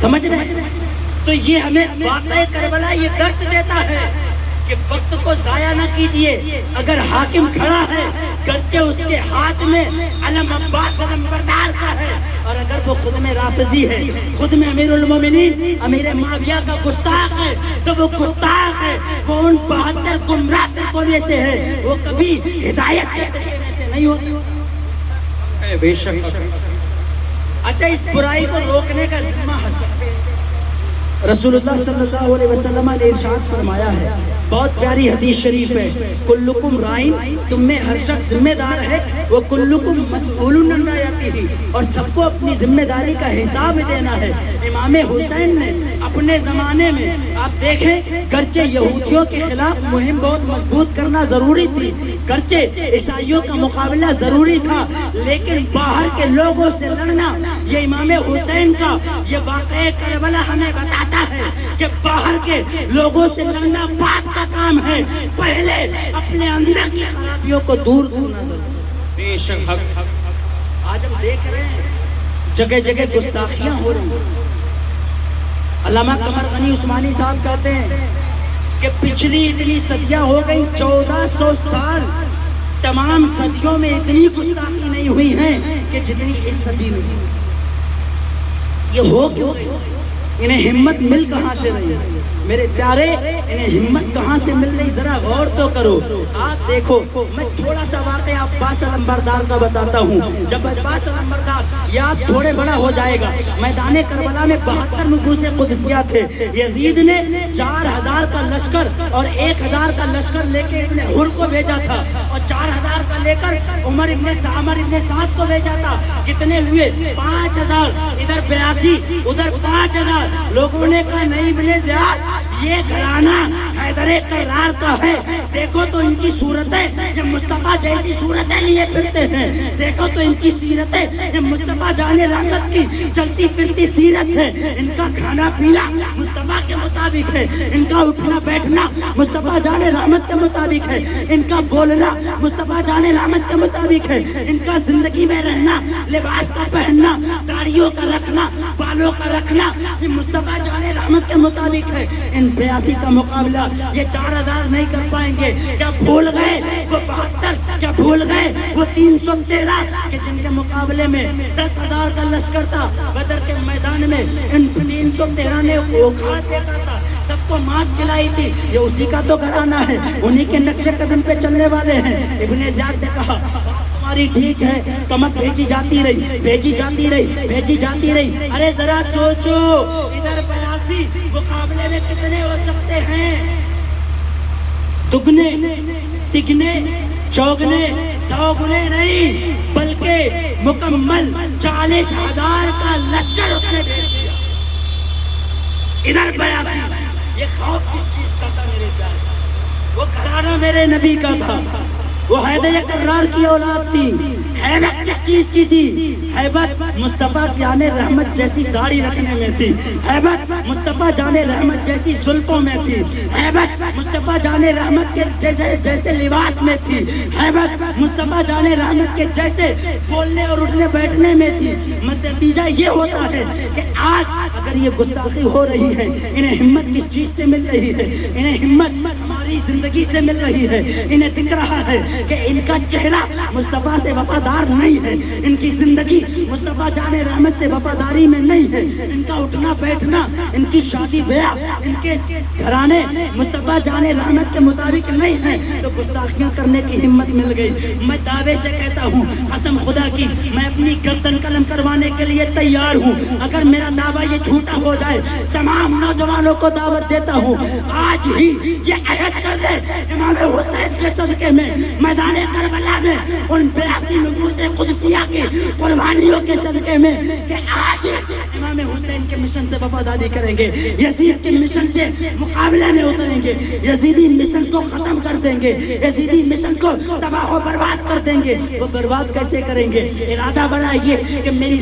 سمجھ رہے ہیں؟ تو یہ ہمیں واقعہ کربلا یہ درس دیتا ہے کہ وقت کو ضائع نہ کیجئے. اگر حاکم کھڑا ہے گرچہ اس کے ہاتھ میں علم عباس علمبردار کا ہے، اور اگر وہ خود میں رافضی ہے، خود میں امیر المومنین امیر معاویہ کا گستاخ ہے، تو وہ گستاخ ہے، وہ ان 72 گمراہ فرقوں میں سے ہے، وہ کبھی ہدایت کے طریقے میں سے نہیں ہوتی. بے شک. اچھا، اس برائی کو روکنے کا ذمہ رسول اللہ صلی اللہ علیہ وسلم نے ارشاد فرمایا ہے، بہت پیاری حدیث شریف ہے، کلکم رائن، تم میں ہر شخص ذمہ دار ہے، وہ کلکم مسئول عن رعیتہ، اور سب کو اپنی ذمہ داری کا حساب دینا ہے. امام حسین نے اپنے زمانے میں آپ دیکھیں، گرچہ یہودیوں کے خلاف مہم بہت مضبوط کرنا ضروری تھی، گرچہ عیسائیوں کا مقابلہ ضروری تھا، لیکن باہر کے لوگوں سے لڑنا، یہ امام حسین کا یہ واقعہ کربلا ہمیں بتاتا ہے کہ باہر کے لوگوں سے لڑنا بات کا کام ہے، پہلے اپنے اندر کی خرابیوں کو دور کرنا ضروری. بے شک. آج ہم دیکھ رہے ہیں جگہ جگہ گستاخیاں ہو رہی ہیں. علامہ قمر غنی عثمانی صاحب کہتے ہیں کہ پچھلی اتنی صدیاں ہو گئی، 1400 سال، تمام صدیوں میں اتنی گستاخی نہیں ہوئی ہیں کہ جتنی اس صدی میں. یہ ہو کیوں؟ انہیں ہمت مل کہاں سے رہی؟ میرے پیارے، انہیں ہمت کہاں سے مل رہی؟ ذرا غور تو کرو. آپ دیکھو، میں تھوڑا سا واقعہ عباس علمبردار کا بتاتا ہوں. جب عباس علمبردار، یہ آپ تھوڑے بڑا ہو جائے گا، میدان کربلا میں 72 نفوس قدسیہ تھے. یزید نے 4000 کا لشکر اور 1000 کا لشکر لے کے ابن حر کو بھیجا تھا، اور 4000 کا لے کر عمر ابن سعد کو بھیجا تھا. کتنے ہوئے؟ 5000. ادھر 82، ادھر 5000. لوگوں نے کہا نہیں ابن زیاد، یہ گھرانہ حیدر کرار کا ہے. دیکھو تو ان کی صورتیں، یہ مصطفیٰ جیسی صورتیں لیے پھرتے ہیں. دیکھو تو ان کی سیرتیں، یہ مصطفیٰ جان رحمت کی چلتی پھرتی سیرت ہے. ان کا کھانا پینا مصطفیٰ کے مطابق ہے، ان کا اٹھنا بیٹھنا مصطفیٰ جان رحمت کے مطابق ہے، ان کا بولنا مصطفیٰ جان رحمت کے مطابق ہے، ان کا زندگی میں رہنا، لباس کا پہننا، داڑھیوں کا رکھنا، بالوں کا رکھنا، یہ مصطفیٰ جان رحمت کے مطابق ہے. ان 82 کا مقابلہ یہ 4000 نہیں کر پائیں گے. کیا بھول گئے وہ 72؟ کیا بھول گئے وہ 313 کہ جن کے مقابلے میں 10,000 کا لشکر تھا بدر کے میدان میں؟ ان 313 نے اکھاڑ پھینکا تھا، سب کو مات کھلائی تھی. یہ اسی کا تو گھرانہ ہے، انہی کے نقش قدم پہ چلنے والے ہیں. ابن زیاد نے کہا تمہاری ٹھیک ہے، کمک بھیجی جاتی رہی، بھیجی جاتی رہی، بھیجی جاتی رہی. ارے ذرا سوچو، ادھر 82 مقابلے میں کتنے ہو سکتے ہیں؟ دگنے، تگنے، چوگنے، 100 گنے نہیں، بلکہ مکمل 40,000 کا لشکر اس نے بھیج دیا. ادھر 82. یہ خوف کس چیز کا تھا میرے پیارے؟ وہ گھرانہ میرے نبی کا تھا، وہ حیدر کرار کی اولاد تھی. حیبت کس چیز کی تھی؟ حیبت مصطفیٰ جان رحمت جیسی داڑھی رکھنے میں تھی، حیبت مصطفیٰ جان رحمت جیسی زلفوں میں تھی، حیبت مصطفیٰ جان رحمت کے جیسے لباس میں تھی، حیبت مصطفیٰ جان رحمت کے جیسے بولنے اور اٹھنے بیٹھنے میں تھی. نتیجہ یہ ہوتا ہے کہ آج اگر یہ گستاخی ہو رہی ہے، انہیں ہمت کس چیز سے مل رہی ہے؟ انہیں ہمت ہماری زندگی سے مل رہی ہے. انہیں دکھ رہا ہے کہ ان کا چہرہ مصطفیٰ سے وفادار نہیں ہے، ان کی زندگی مصطفیٰ جان رحمت سے وفاداری میں نہیں ہے، ان کا اٹھنا بیٹھنا، ان کی شادی بیاہ، ان کے گھرانے مصطفیٰ جان رحمت کے مطابق نہیں ہے، تو گستاخیاں کرنے کی ہمت مل گئی. میں دعوے سے کہتا ہوں، قسم خدا کی، میں اپنی گردن قلم کروانے کے لیے تیار ہوں. اگر میرا دعویٰ یہ جھوٹا ہو جائے، تمام نوجوانوں کو دعوت دیتا ہوں، آج ہی یہ عہد کر دے امام حسین کے صدقے میں میدان کربلا میں ان 82 نفوس قدسیہ کی قربانیوں کے صدقے میں کہ آج امام حسین کے مشن سے وفاداری کریں گے، یزید کے مشن سے مقابلے میں اتریں گے، یزیدی مشن کو ختم کر دیں گے، یزیدی مشن کو تباہ و برباد کر دیں گے. وہ برباد کیسے کریں گے؟ ارادہ بنائیے کہ میری